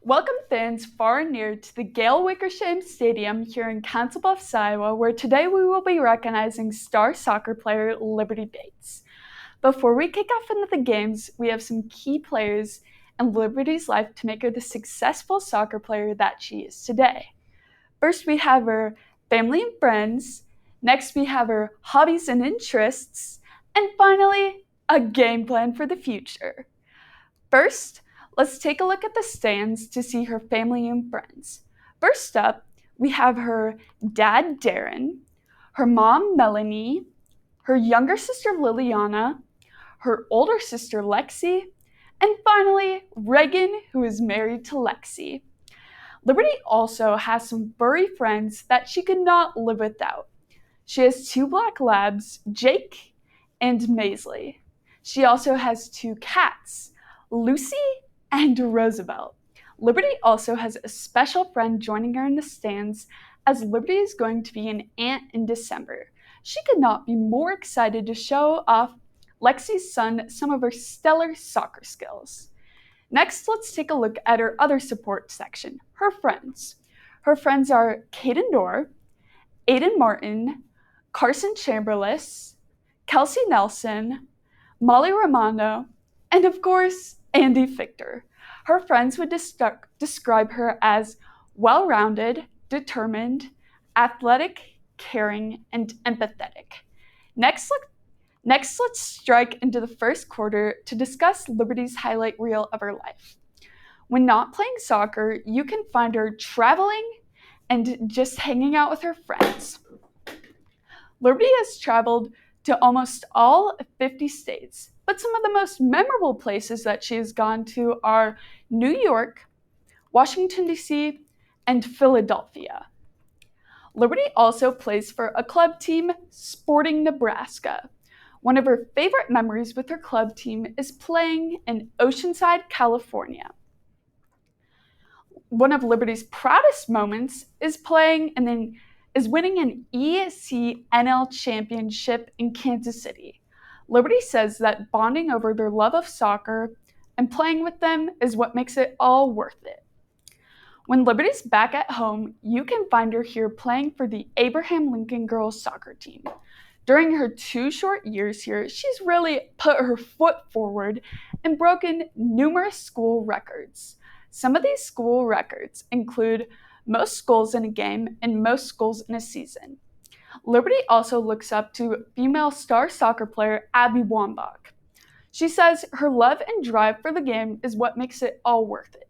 Welcome fans far and near to the Gail Wickersham Stadium here in Council Bluffs, Iowa, where today we will be recognizing star soccer player Liberty Bates. Before we kick off into the games, we have some key players in Liberty's life to make her the successful soccer player that she is today. First, we have her family and friends. Next, we have her hobbies and interests. And finally, a game plan for the future. First, let's take a look at the stands to see her family and friends. First up, we have her dad, Darren, her mom, Melanie, her younger sister, Liliana, her older sister, Lexi, and finally, Reagan, who is married to Lexi. Liberty also has some furry friends that she could not live without. She has two black labs, Jake and Maisley. She also has two cats, Lucy and Roosevelt. Liberty also has a special friend joining her in the stands, as Liberty is going to be an aunt in December. She could not be more excited to show off Lexi's son some of her stellar soccer skills. Next, let's take a look at her other support section, her friends. Her friends are Caden Dorr, Aiden Martin, Carson Chamberlain, Kelsey Nelson, Molly Romano, and of course, Andy Fichter. Her friends would describe her as well-rounded, determined, athletic, caring, and empathetic. Next, let's strike into the first quarter to discuss Liberty's highlight reel of her life. When not playing soccer, you can find her traveling and just hanging out with her friends. Liberty has traveled to almost all 50 states, but some of the most memorable places that she has gone to are New York, Washington, D.C., and Philadelphia. Liberty also plays for a club team, Sporting Nebraska. One of her favorite memories with her club team is playing in Oceanside, California. One of Liberty's proudest moments is winning an ECNL championship in Kansas City. Liberty says that bonding over their love of soccer and playing with them is what makes it all worth it. When Liberty's back at home, you can find her here playing for the Abraham Lincoln girls soccer team. During her 2 short years here, she's really put her foot forward and broken numerous school records. Some of these school records include most goals in a game and most goals in a season. Liberty also looks up to female star soccer player Abby Wambach. She says her love and drive for the game is what makes it all worth it.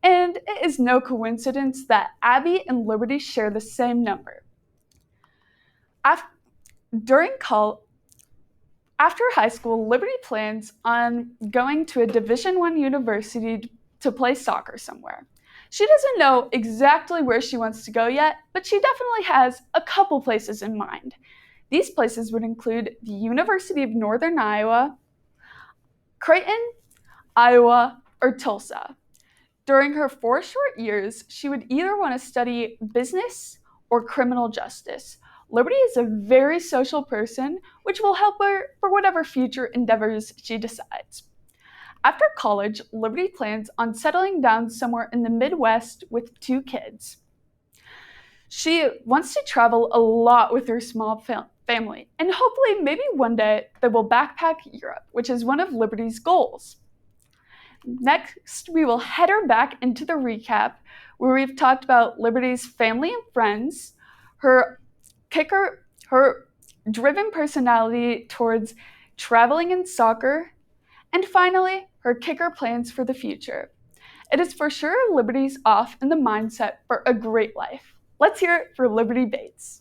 And it is no coincidence that Abby and Liberty share the same number. After high school, Liberty plans on going to a Division I university to play soccer somewhere. She doesn't know exactly where she wants to go yet, but she definitely has a couple places in mind. These places would include the University of Northern Iowa, Creighton, Iowa, or Tulsa. During her 4 short years, she would either want to study business or criminal justice. Liberty is a very social person, which will help her for whatever future endeavors she decides. After college, Liberty plans on settling down somewhere in the Midwest with 2 kids. She wants to travel a lot with her small family, and hopefully maybe one day they will backpack Europe, which is one of Liberty's goals. Next, we will head her back into the recap, where we've talked about Liberty's family and friends, her driven personality towards traveling and soccer, and finally, her kicker plans for the future. It is for sure Liberty's off in the mindset for a great life. Let's hear it for Liberty Bates.